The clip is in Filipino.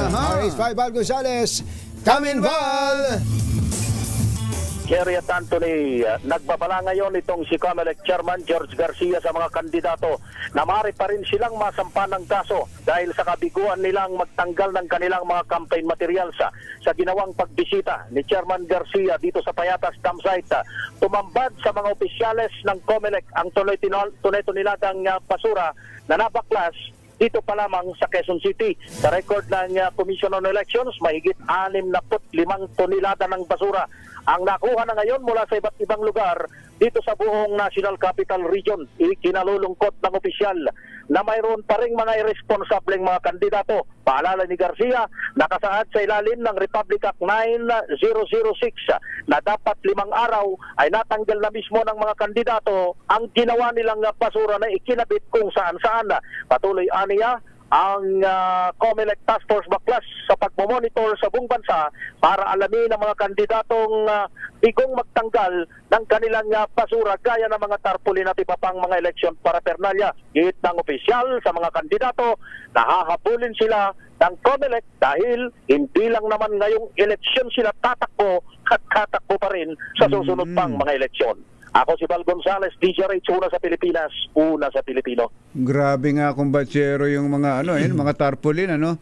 RH5 Val Gonzales. Come in, Val! Jerry at Anthony, nagbabala ngayon itong si COMELEC Chairman George Garcia sa mga kandidato na maaari pa rin silang masampa ng kaso dahil sa kabiguan nilang magtanggal ng kanilang mga campaign materials sa ginawang pagbisita ni Chairman Garcia dito sa Payatas campsite. Tumambad sa mga opisyales ng COMELEC ang tunay-tuniladang basura na nabaklas dito pa lamang sa Quezon City. Sa record ng Commission on Elections, mahigit 65 tonelada ng basura ang nakuha na ngayon mula sa iba't ibang lugar dito sa buong National Capital Region. Kinalulungkot ng opisyal na mayroon pa ring mga irresponsableng mga kandidato. Paalala ni Garcia, nakasaad sa ilalim ng Republic Act 9006 na dapat 5 araw ay natanggal na mismo ng mga kandidato ang ginawa nilang basura na ikinabit kung saan-saan. Patuloy aniya ang COMELEC Task Force baklas sa pagmomonitor sa buong bansa para alamin ang mga kandidatong bigong magtanggal ng kanilang basura gaya ng mga tarpaulin at iba pang mga eleksyon paraphernalia. Git ng opisyal sa mga kandidato, nahahabulin sila ng COMELEC dahil hindi lang naman ngayong eleksyon sila tatakbo at tatakbo pa rin sa susunod pang mga eleksyon. Ako si Val Gonzales, DZRH, una sa Pilipinas, una sa Pilipino. Grabe nga kung batsero yung mga mga tarpaulin, ano?